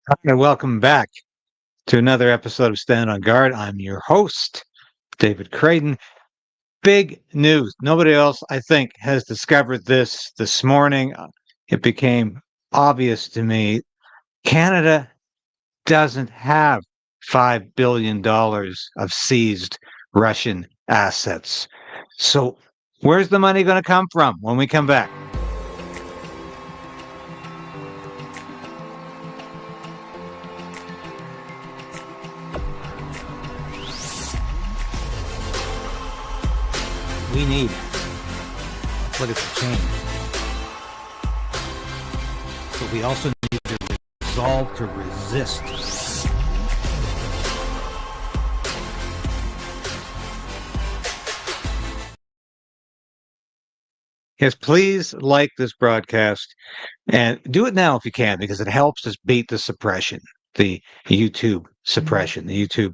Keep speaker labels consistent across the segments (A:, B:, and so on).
A: And welcome back to another episode of Stand on Guard. I'm your host, David Krayden. Big news. Nobody else, I think, has discovered this morning. It became obvious to me. Canada doesn't have $5 billion of seized Russian assets. So, where's the money going to come from when we come back? We need political change. But we also need to resolve to resist. Yes, please like this broadcast and do it now if you can, because it helps us beat the suppression, the YouTube suppression, the YouTube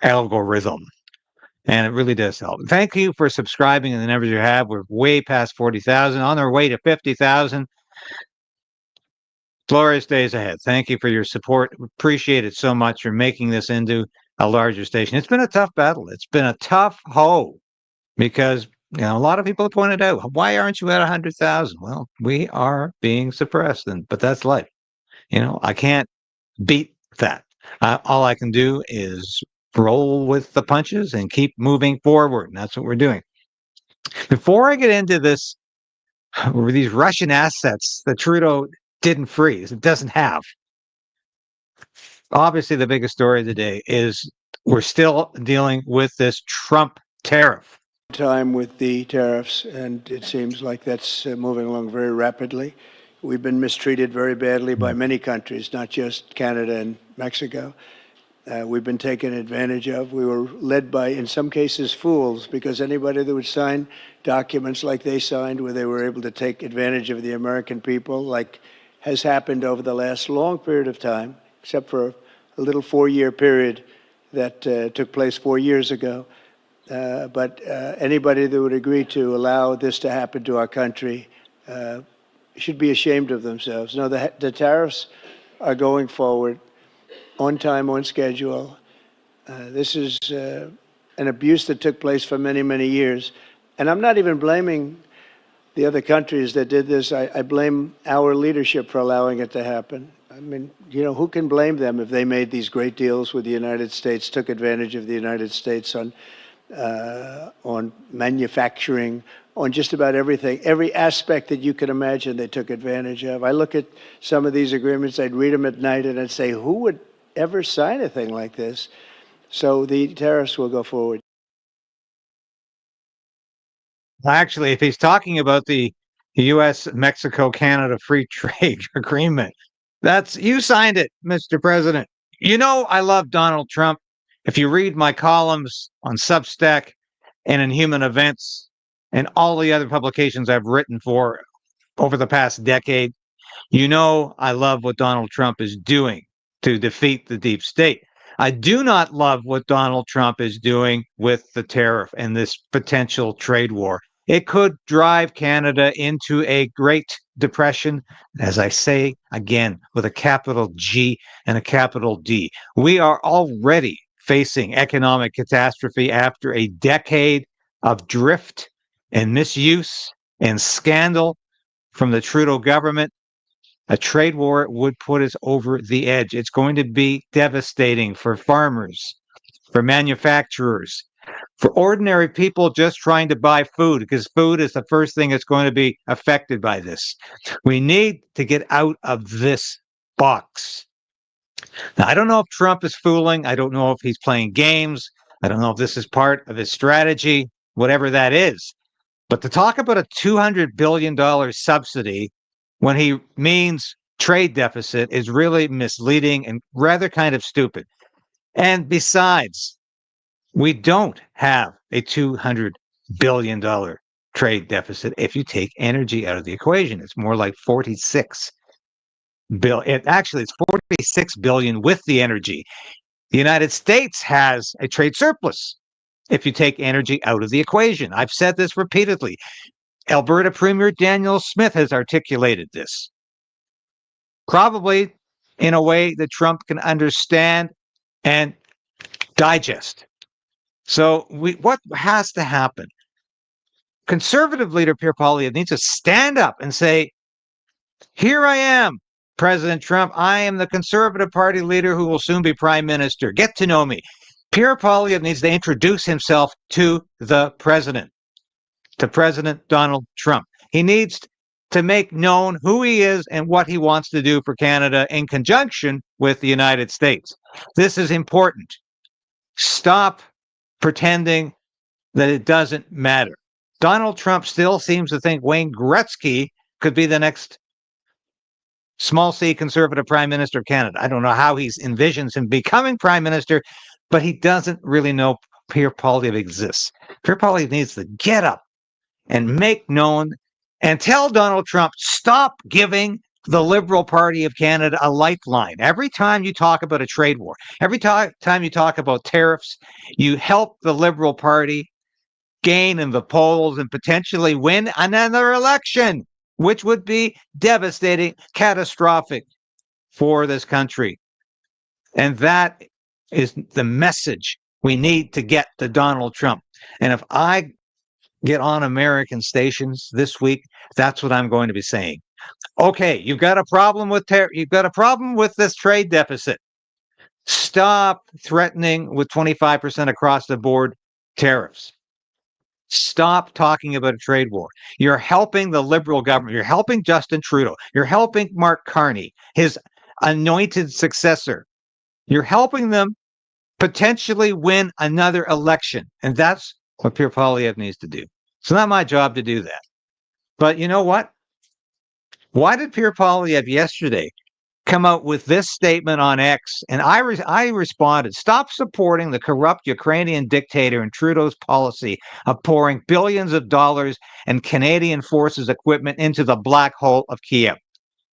A: algorithm. And it really does help. Thank you for subscribing and the numbers you have. We're way past 40,000, on our way to 50,000. Glorious days ahead. Thank you for your support. Appreciate it so much for making this into a larger station. It's been a tough battle. It's been a tough hoe because a lot of people have pointed out, why aren't you at 100,000? Well, we are being suppressed, but that's life. I can't beat that. All I can do is roll with the punches and keep moving forward. And that's what we're doing. Before I get into this, these Russian assets that Trudeau didn't freeze, it doesn't have. Obviously, the biggest story of the day is we're still dealing with this Trump tariff.
B: Time with the tariffs, and it seems like that's moving along very rapidly. We've been mistreated very badly by many countries, not just Canada and Mexico. We've been taken advantage of. We were led by, in some cases, fools, because anybody that would sign documents like they signed, where they were able to take advantage of the American people, like has happened over the last long period of time, except for a little 4-year period that took place 4 years ago. But anybody that would agree to allow this to happen to our country should be ashamed of themselves. No, the tariffs are going forward on time, on schedule. This is an abuse that took place for many, many years. And I'm not even blaming the other countries that did this. I blame our leadership for allowing it to happen. I mean, who can blame them if they made these great deals with the United States, took advantage of the United States on manufacturing, on just about everything, every aspect that you can imagine they took advantage of. I look at some of these agreements, I'd read them at night, and I'd say, who would ever sign a thing like this? So the tariffs will go forward.
A: Actually, if he's talking about the U.S.-Mexico-Canada free trade agreement, you signed it, Mr. President. I love Donald Trump. If you read my columns on Substack and in Human Events and all the other publications I've written for over the past decade, I love what Donald Trump is doing to defeat the deep state. I do not love what Donald Trump is doing with the tariff and this potential trade war. It could drive Canada into a Great Depression, as I say again, with a capital G and a capital D. We are already facing economic catastrophe after a decade of drift and misuse and scandal from the Trudeau government. A trade war would put us over the edge. It's going to be devastating for farmers, for manufacturers, for ordinary people just trying to buy food, because food is the first thing that's going to be affected by this. We need to get out of this box. Now, I don't know if Trump is fooling. I don't know if he's playing games. I don't know if this is part of his strategy, whatever that is. But to talk about a $200 billion subsidy when he means trade deficit is really misleading and rather kind of stupid. And besides, we don't have a $200 billion trade deficit if you take energy out of the equation. It's more like 46 billion. Actually, it's 46 billion with the energy. The United States has a trade surplus if you take energy out of the equation. I've said this repeatedly. Alberta Premier Daniel Smith has articulated this. Probably in a way that Trump can understand and digest. So what has to happen? Conservative leader Pierre Poilievre needs to stand up and say, here I am, President Trump. I am the Conservative Party leader who will soon be prime minister. Get to know me. Pierre Poilievre needs to introduce himself to the president, to President Donald Trump. He needs to make known who he is and what he wants to do for Canada in conjunction with the United States. This is important. Stop pretending that it doesn't matter. Donald Trump still seems to think Wayne Gretzky could be the next small c conservative prime minister of Canada. I don't know how he envisions him becoming prime minister, but he doesn't really know Pierre Poilievre exists. Pierre Poilievre needs to get up and make known and tell Donald Trump, stop giving the Liberal Party of Canada a lifeline. Every time you talk about a trade war, every time you talk about tariffs, you help the Liberal Party gain in the polls and potentially win another election, which would be devastating, catastrophic for this country. And that is the message we need to get to Donald Trump. And if I get on American stations this week, that's what I'm going to be saying. Okay, you've got a problem with you've got a problem with this trade deficit. Stop threatening with 25% across the board tariffs. Stop talking about a trade war. You're helping the Liberal government. You're helping Justin Trudeau. You're helping Mark Carney, his anointed successor. You're helping them potentially win another election. And that's what Pierre Poilievre needs to do. It's not my job to do that. But you know what? Why did Pierre Poilievre yesterday come out with this statement on X? And I responded, stop supporting the corrupt Ukrainian dictator and Trudeau's policy of pouring billions of dollars and Canadian Forces equipment into the black hole of Kiev.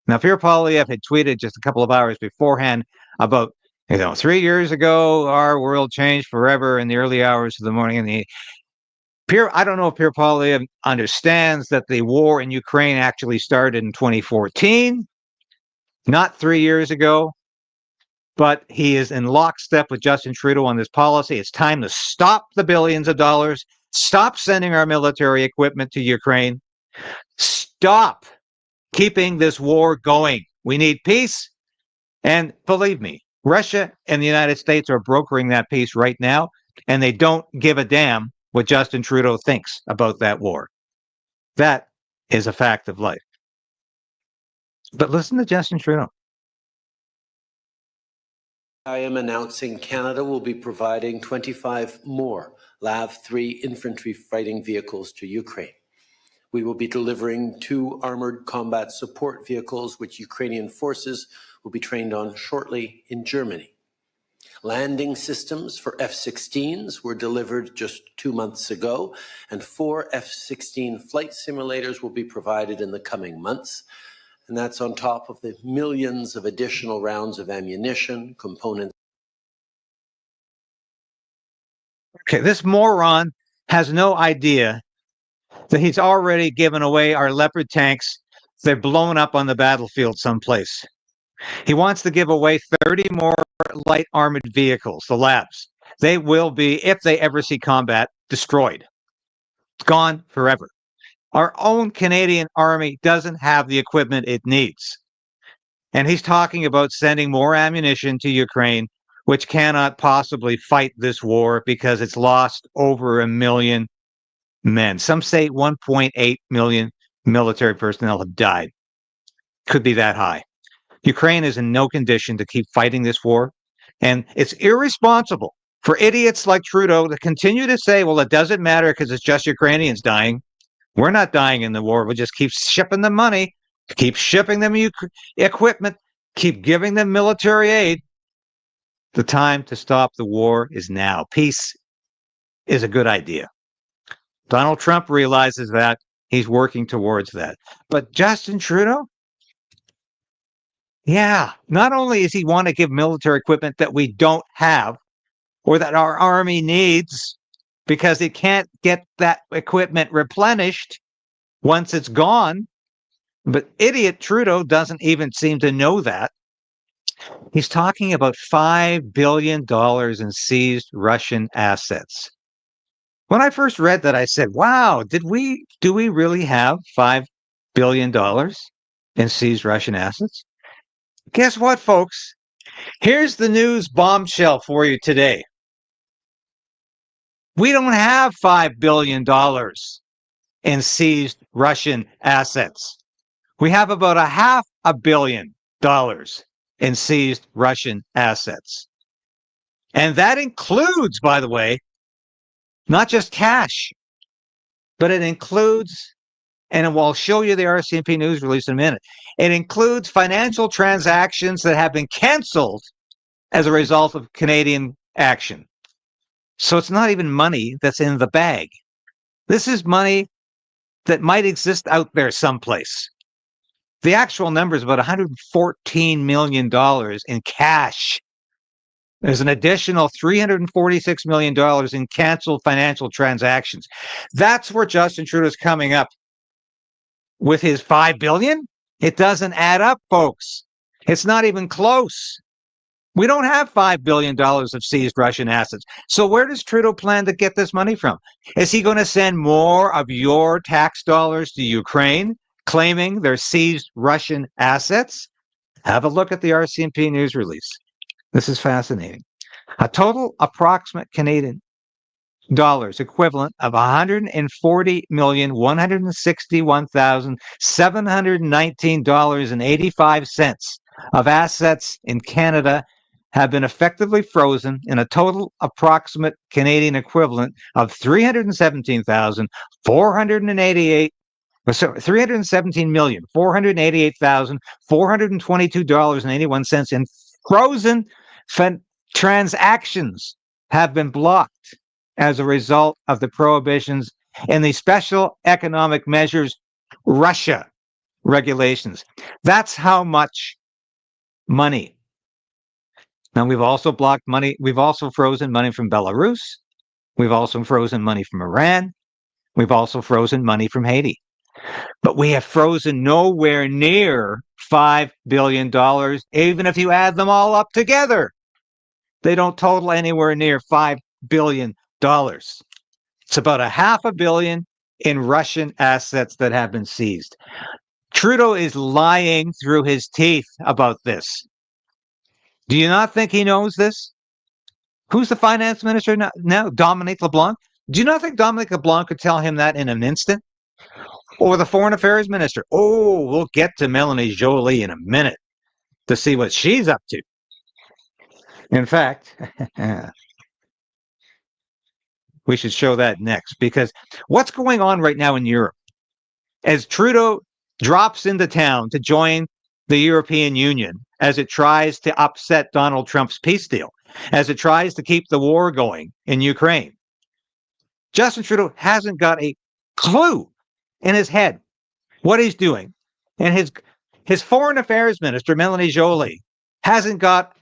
A: Now, Pierre Poilievre had tweeted just a couple of hours beforehand about, 3 years ago, our world changed forever in the early hours of the morning. I don't know if Pierre Poilievre understands that the war in Ukraine actually started in 2014, not 3 years ago, but he is in lockstep with Justin Trudeau on this policy. It's time to stop the billions of dollars, stop sending our military equipment to Ukraine, stop keeping this war going. We need peace. And believe me, Russia and the United States are brokering that peace right now, and they don't give a damn what Justin Trudeau thinks about that war. That is a fact of life. But listen to Justin Trudeau.
C: I am announcing Canada will be providing 25 more LAV-3 infantry fighting vehicles to Ukraine. We will be delivering 2 armored combat support vehicles, which Ukrainian forces will be trained on shortly in Germany. Landing systems for F-16s were delivered just 2 months ago, and 4 F-16 flight simulators will be provided in the coming months. And that's on top of the millions of additional rounds of ammunition, components.
A: Okay, this moron has no idea that he's already given away our Leopard tanks. They're blown up on the battlefield someplace. He wants to give away 30 more light armored vehicles, the LAVs. They will be, if they ever see combat, destroyed. It's gone forever. Our own Canadian Army doesn't have the equipment it needs. And he's talking about sending more ammunition to Ukraine, which cannot possibly fight this war because it's lost over 1 million men. Some say 1.8 million military personnel have died. Could be that high. Ukraine is in no condition to keep fighting this war. And it's irresponsible for idiots like Trudeau to continue to say, well, it doesn't matter because it's just Ukrainians dying. We're not dying in the war. We'll just keep shipping them money, keep shipping them equipment, keep giving them military aid. The time to stop the war is now. Peace is a good idea. Donald Trump realizes that. He's working towards that. But Justin Trudeau? Yeah, not only does he want to give military equipment that we don't have or that our army needs because it can't get that equipment replenished once it's gone, but idiot Trudeau doesn't even seem to know that. He's talking about $5 billion in seized Russian assets. When I first read that, I said, wow, do we really have $5 billion in seized Russian assets? Guess what, folks? Here's the news bombshell for you today. We don't have $5 billion in seized Russian assets. We have about $500 million in seized Russian assets. And that includes, by the way, not just cash, but it includes, and I'll show you the RCMP news release in a minute, it includes financial transactions that have been canceled as a result of Canadian action. So it's not even money that's in the bag. This is money that might exist out there someplace. The actual number is about $114 million in cash. There's an additional $346 million in canceled financial transactions. That's where Justin Trudeau is coming up with his $5 billion. It doesn't add up, folks. It's not even close. We don't have $5 billion of seized Russian assets. So where does Trudeau plan to get this money from? Is he going to send more of your tax dollars to Ukraine, claiming they're seized Russian assets? Have a look at the RCMP news release. This is fascinating. A total approximate Canadian dollars equivalent of $140,161,719.85 of assets in Canada have been effectively frozen in a total approximate Canadian equivalent of $317,488,422.81 in frozen transactions have been blocked as a result of the prohibitions in the special economic measures Russia regulations. That's how much money. Now, we've also blocked money. We've also frozen money from Belarus. We've also frozen money from Iran. We've also frozen money from Haiti. But we have frozen nowhere near $5 billion, even if you add them all up together. They don't total anywhere near $5 billion. It's about $500 million in Russian assets that have been seized. Trudeau is lying through his teeth about this. Do you not think he knows this? Who's the finance minister now? Dominique LeBlanc? Do you not think Dominique LeBlanc could tell him that in an instant? Or the foreign affairs minister? Oh, we'll get to Melanie Joly in a minute to see what she's up to. In fact, we should show that next, because what's going on right now in Europe? As Trudeau drops into town to join the European Union, as it tries to upset Donald Trump's peace deal, as it tries to keep the war going in Ukraine, Justin Trudeau hasn't got a clue in his head what he's doing. And his foreign affairs minister, Melanie Joly, hasn't got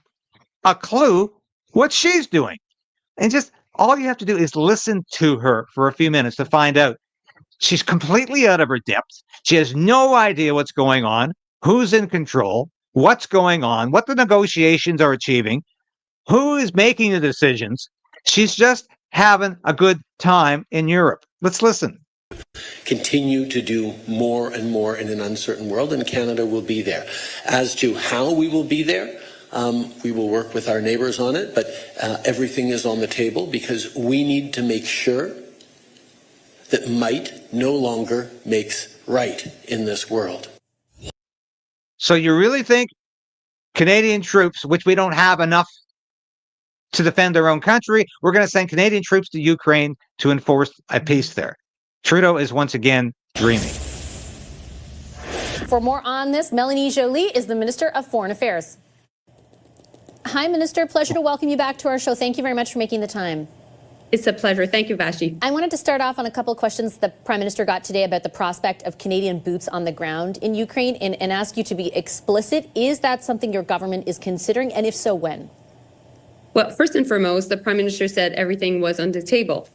A: a clue what she's doing. And just all you have to do is listen to her for a few minutes to find out she's completely out of her depth. She has no idea what's going on, who's in control, what's going on, what the negotiations are achieving, who is making the decisions. She's just having a good time in Europe. Let's listen.
C: Continue to do more and more in an uncertain world, and Canada will be there. As to how we will be there, we will work with our neighbors on it, but everything is on the table because we need to make sure that might no longer makes right in this world.
A: So you really think Canadian troops, which we don't have enough to defend our own country, we're going to send Canadian troops to Ukraine to enforce a peace there? Trudeau is once again dreaming.
D: For more on this, Melanie Joly is the Minister of Foreign Affairs. Hi, Minister. Pleasure to welcome you back to our show. Thank you very much for making the time.
E: It's a pleasure. Thank you, Vashti.
D: I wanted to start off on a couple of questions the Prime Minister got today about the prospect of Canadian boots on the ground in Ukraine and ask you to be explicit. Is that something your government is considering? And if so, when?
E: Well, first and foremost, the Prime Minister said everything was on the table.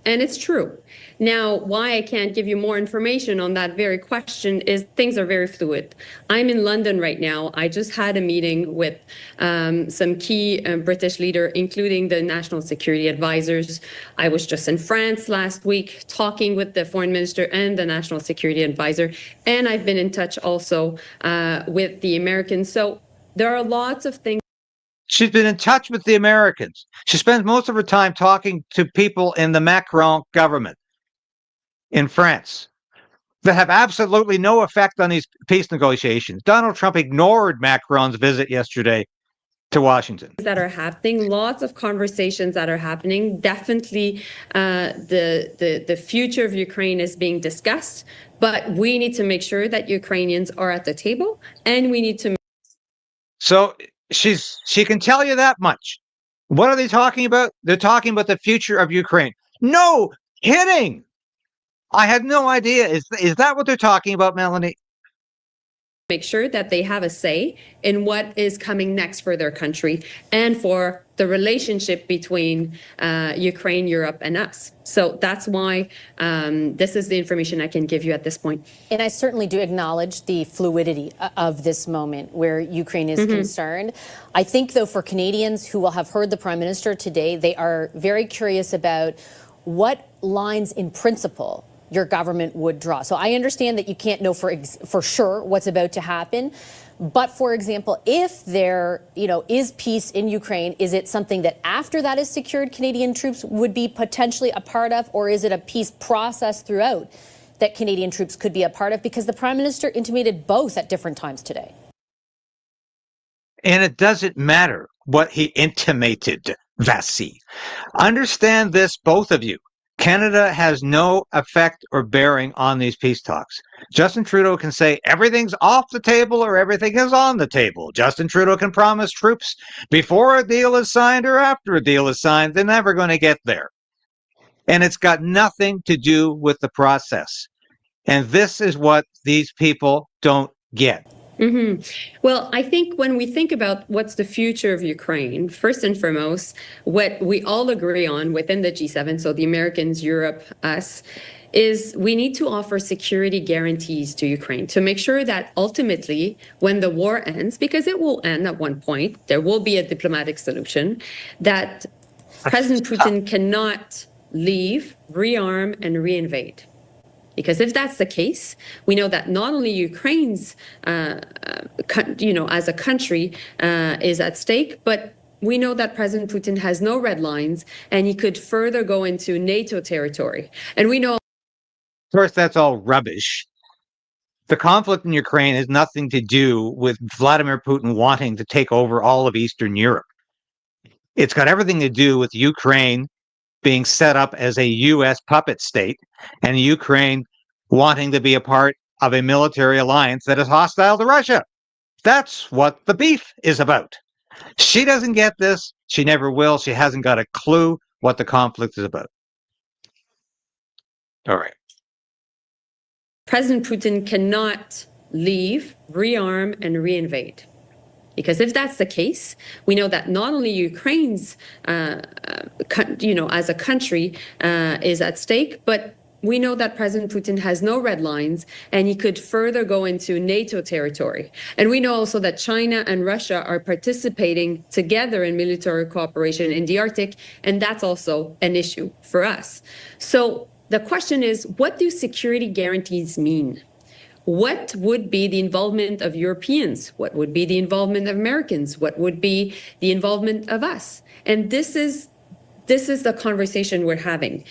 E: And it's true. Now, why I can't give you more information on that very question is things are very fluid. I'm in London right now. I just had a meeting with some key British leaders, including the national security advisors. I was just in France last week talking with the foreign minister and the national security advisor. And I've been in touch also with the Americans. So there are lots of things.
A: She's been in touch with the Americans. She spends most of her time talking to people in the Macron government in France that have absolutely no effect on these peace negotiations. Donald Trump ignored Macron's visit yesterday to Washington.
E: That are happening, lots of conversations that are happening. Definitely the future of Ukraine is being discussed, but we need to make sure that Ukrainians are at the table, and we need to.
A: So she can tell you that much. What are they talking about? They're talking about the future of Ukraine. No kidding. I had no idea. Is that what they're talking about, Melanie?
E: Make sure that they have a say in what is coming next for their country and for the relationship between Ukraine, Europe, and us. So that's why this is the information I can give you at this point.
D: And I certainly do acknowledge the fluidity of this moment where Ukraine is concerned. I think, though, for Canadians who will have heard the Prime Minister today, they are very curious about what lines in principle your government would draw. So I understand that you can't know for sure what's about to happen. But for example, if there, is peace in Ukraine, is it something that after that is secured, Canadian troops would be potentially a part of, or is it a peace process throughout that Canadian troops could be a part of? Because the Prime Minister intimated both at different times today.
A: And it doesn't matter what he intimated, Vassi. Understand this, both of you. Canada has no effect or bearing on these peace talks. Justin Trudeau can say everything's off the table or everything is on the table. Justin Trudeau can promise troops before a deal is signed or after a deal is signed. They're never going to get there. And it's got nothing to do with the process. And this is what these people don't get.
E: Well, I think when we think about what's the future of Ukraine, first and foremost, what we all agree on within the G7, so the Americans, Europe, us, is we need to offer security guarantees to Ukraine to make sure that ultimately, when the war ends, because it will end at one point, there will be a diplomatic solution, that President Putin cannot leave, rearm, and reinvade. Because if that's the case, we know that not only Ukraine's, as a country is at stake, but we know that President Putin has no red lines and he could further go into NATO territory. And we know.
A: Of course, that's all rubbish. The conflict in Ukraine has nothing to do with Vladimir Putin wanting to take over all of Eastern Europe. It's got everything to do with Ukraine being set up as a U.S. puppet state and Ukraine wanting to be a part of a military alliance that is hostile to Russia. That's what the beef is about. She doesn't get this. She never will. She hasn't got a clue what the conflict is about. All right.
E: President Putin cannot leave, rearm, and reinvade. Because if that's the case, we know that not only Ukraine's, as a country is at stake, but we know that President Putin has no red lines and he could further go into NATO territory. And we know also that China and Russia are participating together in military cooperation in the Arctic, and that's also an issue for us. So the question is, what do security guarantees mean? What would be the involvement of Europeans? What would be the involvement of Americans? What would be the involvement of us? And this is the conversation we're having.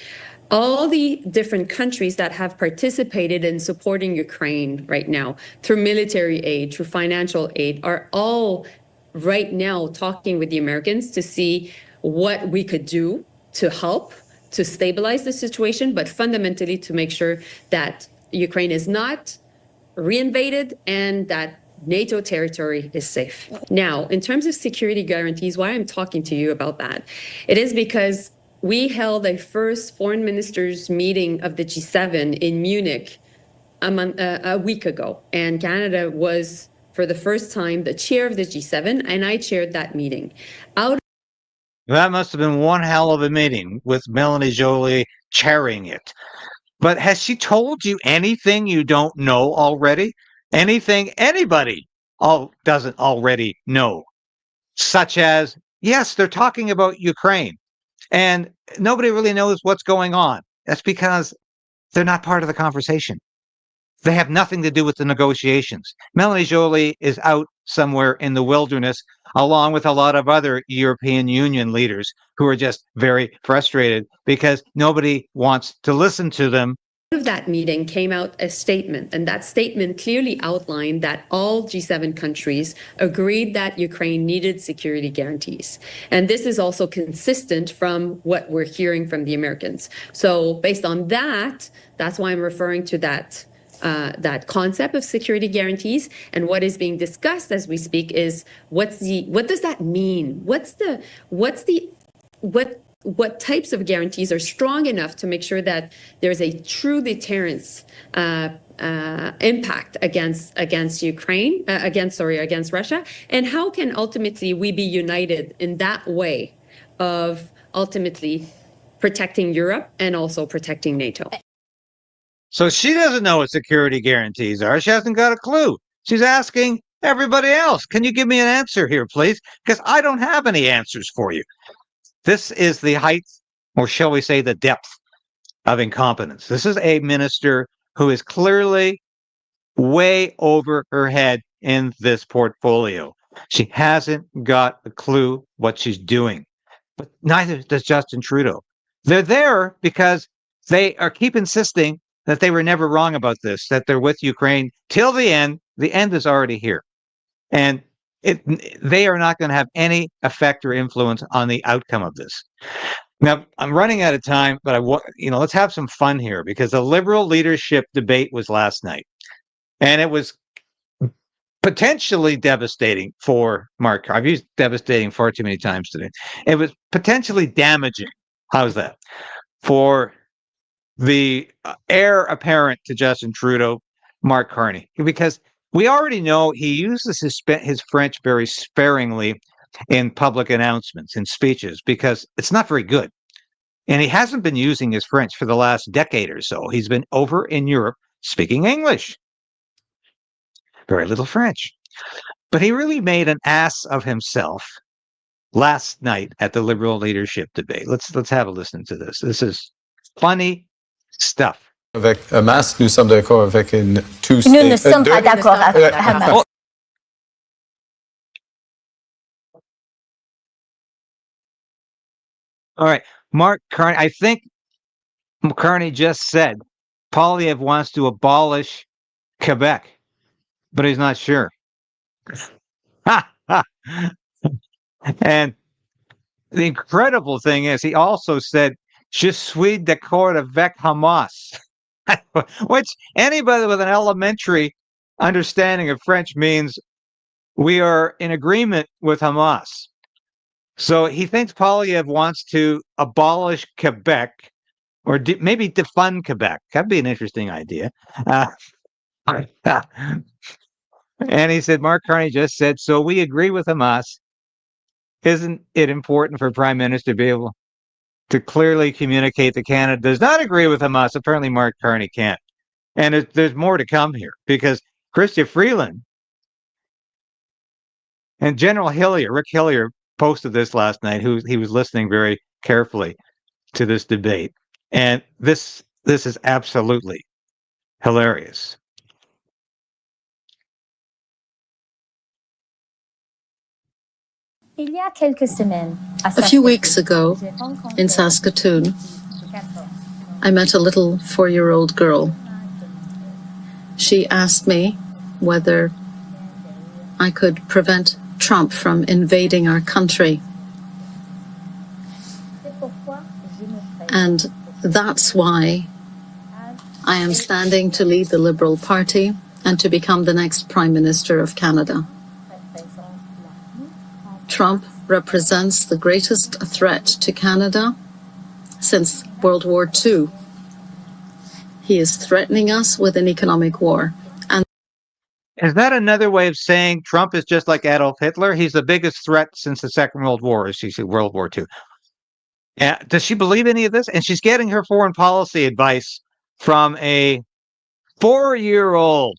E: All the different countries that have participated in supporting Ukraine right now through military aid, through financial aid, are all right now talking with the Americans to see what we could do to help, to stabilize the situation, but fundamentally to make sure that Ukraine is not reinvaded and that NATO territory is safe. Now, in terms of security guarantees, why I'm talking to you about that, it is because we held a first foreign ministers meeting of the G7 in Munich a week ago, and Canada was, for the first time, the chair of the G7, and I chaired that meeting.
A: That must have been one hell of a meeting with Melanie Joly chairing it. But has she told you anything you don't know already? Anything anybody doesn't already know? Such as, yes, they're talking about Ukraine, and nobody really knows what's going on. That's because they're not part of the conversation. They have nothing to do with the negotiations. Melanie Joly is out somewhere in the wilderness, along with a lot of other European Union leaders who are just very frustrated because nobody wants to listen to them.
E: Out of that meeting came out a statement, and that statement clearly outlined that all G7 countries agreed that Ukraine needed security guarantees. And this is also consistent from what we're hearing from the Americans. So based on that, that's why I'm referring to that concept of security guarantees. And what is being discussed as we speak is what does that mean? What types of guarantees are strong enough to make sure that there's a true deterrence impact against Ukraine, against Russia, and how can ultimately we be united in that way of ultimately protecting Europe and also protecting NATO?
A: So she doesn't know what security guarantees are. She hasn't got a clue. She's asking everybody else, can you give me an answer here, please? Because I don't have any answers for you. This is the height, or shall we say the depth, of incompetence. This is a minister who is clearly way over her head in this portfolio. She hasn't got a clue what she's doing. But neither does Justin Trudeau. They're there because they keep insisting that they were never wrong about this, that they're with Ukraine till the end. The end is already here. And they are not going to have any effect or influence on the outcome of this. Now, I'm running out of time, but let's have some fun here, because the Liberal leadership debate was last night, and it was potentially devastating for Mark. I've used devastating far too many times today. It was potentially damaging. How's that? For the heir apparent to Justin Trudeau, Mark Carney, because we already know he uses his French very sparingly in public announcements and speeches because it's not very good. And he hasn't been using his French for the last decade or so. He's been over in Europe speaking English. Very little French. But he really made an ass of himself last night at the Liberal leadership debate. Let's have a listen to this. This is funny stuff.
F: Avec Hamas, nous sommes d'accord avec une tous.
G: Nous ne sommes pas d'accord avec Hamas.
A: All right, Mark Carney. I think Carney just said Poilievre wants to abolish Quebec, but he's not sure. And the incredible thing is, he also said, "Je suis d'accord avec Hamas," which anybody with an elementary understanding of French means we are in agreement with Hamas. So he thinks Poilievre wants to abolish Quebec, or maybe defund Quebec. That'd be an interesting idea. And he said, Mark Carney just said, so we agree with Hamas. Isn't it important for Prime Minister to be able to clearly communicate that Canada does not agree with Hamas? Apparently Mark Carney can't. And there's more to come here, because Freeland and General Hillier, Rick Hillier, posted this last night. He was listening very carefully to this debate. And this is absolutely hilarious.
G: A few weeks ago in Saskatoon, I met a little 4-year-old girl. She asked me whether I could prevent Trump from invading our country. And that's why I am standing to lead the Liberal Party and to become the next Prime Minister of Canada. Trump represents the greatest threat to Canada since World War II. He is threatening us with an economic war.
A: Is that another way of saying Trump is just like Adolf Hitler? He's the biggest threat since the Second World War, as she said, World War II. Does she believe any of this? And she's getting her foreign policy advice from a 4-year-old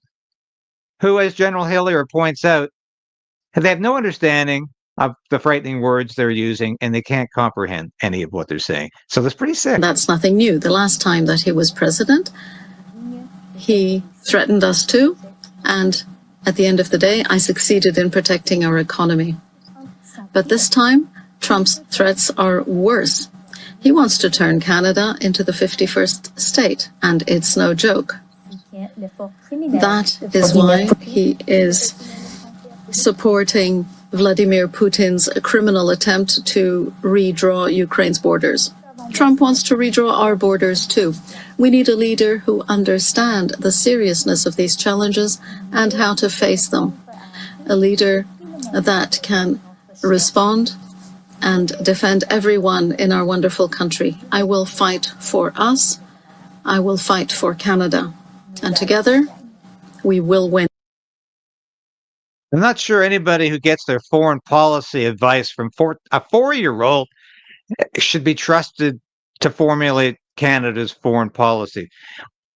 A: who, as General Hillier points out, they have no understanding of the frightening words they're using, and they can't comprehend any of what they're saying. So that's pretty sick.
G: That's nothing new. The last time that he was president, he threatened us too. And at the end of the day, I succeeded in protecting our economy. But this time, Trump's threats are worse. He wants to turn Canada into the 51st state, and it's no joke. That is why he is supporting Vladimir Putin's criminal attempt to redraw Ukraine's borders. Trump wants to redraw our borders too. We need a leader who understands the seriousness of these challenges and how to face them. A leader that can respond and defend everyone in our wonderful country. I will fight for us. I will fight for Canada. And together, we will win.
A: I'm not sure anybody who gets their foreign policy advice from a 4-year-old should be trusted to formulate Canada's foreign policy.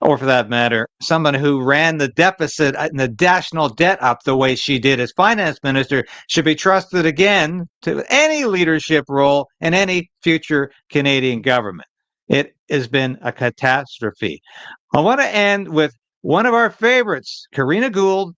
A: Or for that matter, someone who ran the deficit and the national debt up the way she did as finance minister should be trusted again to any leadership role in any future Canadian government. It has been a catastrophe. I want to end with one of our favorites, Karina Gould,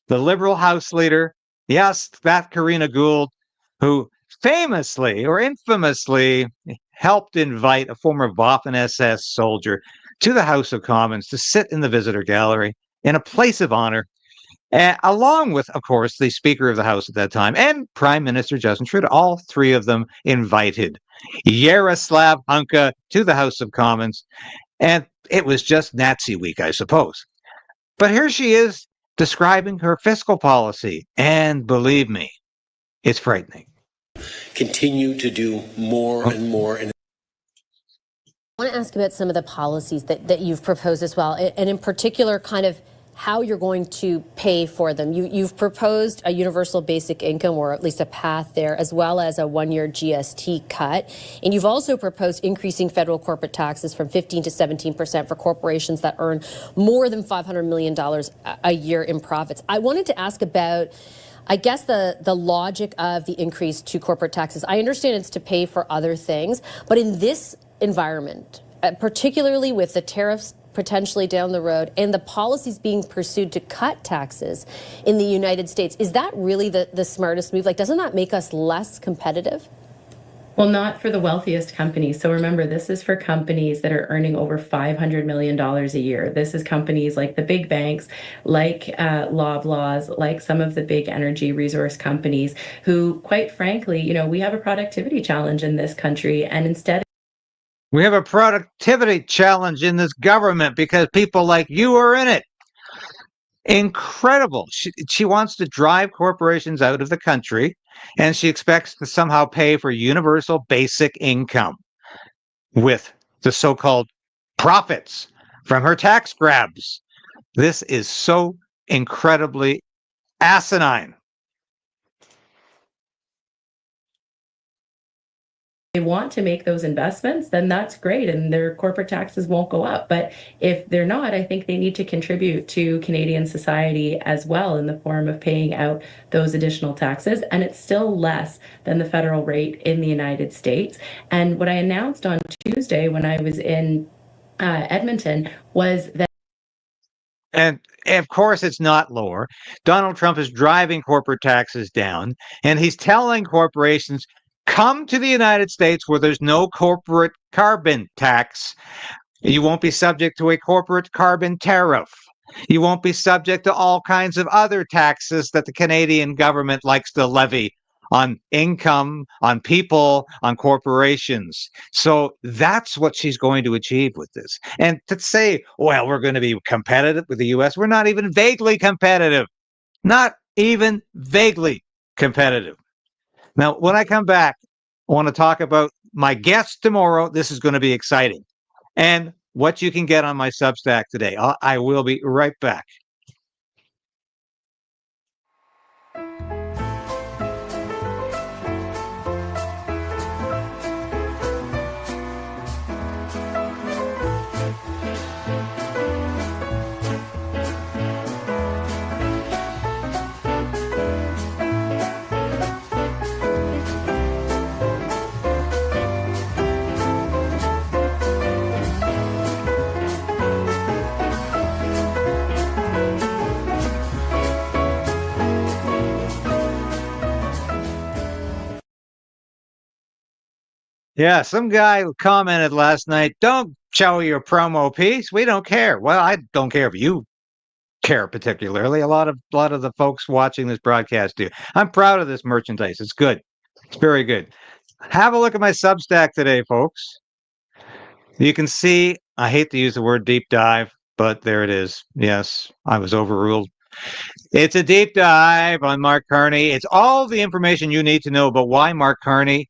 A: the Liberal House leader. Yes, that Karina Gould, who famously or infamously helped invite a former Waffen-SS soldier to the House of Commons to sit in the visitor gallery in a place of honor, along with, of course, the Speaker of the House at that time and Prime Minister Justin Trudeau. All three of them invited Yaroslav Hunka to the House of Commons, and it was just Nazi week, I suppose. But here she is describing her fiscal policy, and believe me, it's frightening.
C: Continue to do more and more.
D: I want to ask about some of the policies that you've proposed as well, and in particular, kind of how you're going to pay for them. You've proposed a universal basic income, or at least a path there, as well as a 1-year GST cut. And you've also proposed increasing federal corporate taxes from 15% to 17% for corporations that earn more than $500 million a year in profits. I wanted to ask about, I guess, the logic of the increase to corporate taxes. I understand it's to pay for other things, but in this environment, particularly with the tariffs potentially down the road and the policies being pursued to cut taxes in the United States, is that really the smartest move? Like, doesn't that make us less competitive?
H: Well, not for the wealthiest companies. So remember, this is for companies that are earning over $500 million a year. This is companies like the big banks, like Loblaws, like some of the big energy resource companies who, quite frankly, we have a productivity challenge in this country. And instead,
A: we have a productivity challenge in this government because people like you are in it. Incredible. She wants to drive corporations out of the country, and she expects to somehow pay for universal basic income with the so-called profits from her tax grabs. This is so incredibly asinine.
H: they want to make those investments, then that's great, and their corporate taxes won't go up. But if they're not, I think they need to contribute to Canadian society as well in the form of paying out those additional taxes. And it's still less than the federal rate in the United States. And what I announced on Tuesday when I was in Edmonton was that.
A: And of course, it's not lower. Donald Trump is driving corporate taxes down, and he's telling corporations, come to the United States where there's no corporate carbon tax. You won't be subject to a corporate carbon tariff. You won't be subject to all kinds of other taxes that the Canadian government likes to levy on income, on people, on corporations. So that's what she's going to achieve with this. And to say, well, we're going to be competitive with the US, we're not even vaguely competitive. Not even vaguely competitive. Now, when I come back, I want to talk about my guest tomorrow. This is going to be exciting. And what you can get on my Substack today. I will be right back. Yeah, some guy who commented last night, don't show your promo piece. We don't care. Well, I don't care if you care particularly. A lot of the folks watching this broadcast do. I'm proud of this merchandise. It's good. It's very good. Have a look at my Substack today, folks. You can see, I hate to use the word deep dive, but there it is. Yes, I was overruled. It's a deep dive on Mark Carney. It's all the information you need to know about why Mark Carney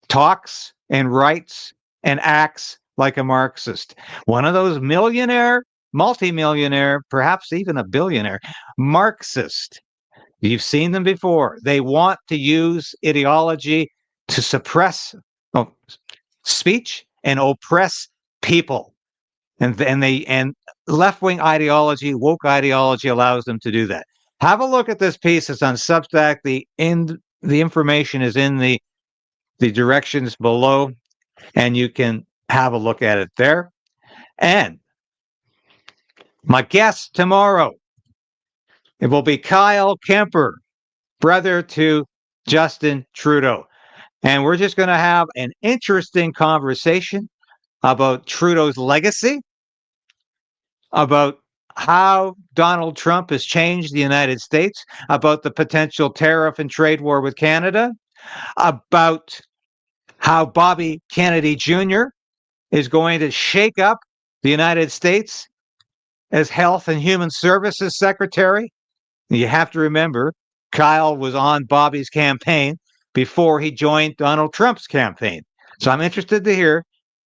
A: talks and writes and acts like a Marxist. One of those millionaire, multimillionaire, perhaps even a billionaire Marxist. You've seen them before. They want to use ideology to suppress speech and oppress people. And left-wing ideology, woke ideology allows them to do that. Have a look at this piece. It's on Substack. The information is in the directions below, and you can have a look at it there. And my guest tomorrow, it will be Kyle Kemper, brother to Justin Trudeau. And we're just going to have an interesting conversation about Trudeau's legacy, about how Donald Trump has changed the United States, about the potential tariff and trade war with Canada, about how Bobby Kennedy Jr. is going to shake up the United States as Health and Human Services Secretary. You have to remember, Kyle was on Bobby's campaign before he joined Donald Trump's campaign. So I'm interested to hear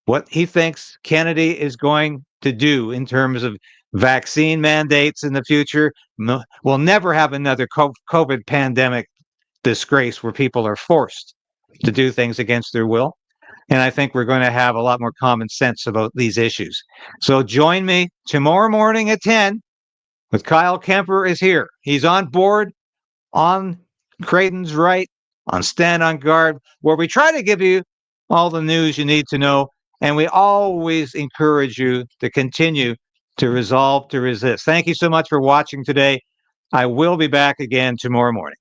A: what he thinks Kennedy is going to do in terms of vaccine mandates in the future. We'll never have another COVID pandemic disgrace where people are forced to do things against their will. And I think we're going to have a lot more common sense about these issues. So join me tomorrow morning at 10 with Kyle Kemper is here. He's on board on Krayden's right, on Stand on Guard, where we try to give you all the news you need to know. And we always encourage you to continue to resolve to resist. Thank you so much for watching today. I will be back again tomorrow morning.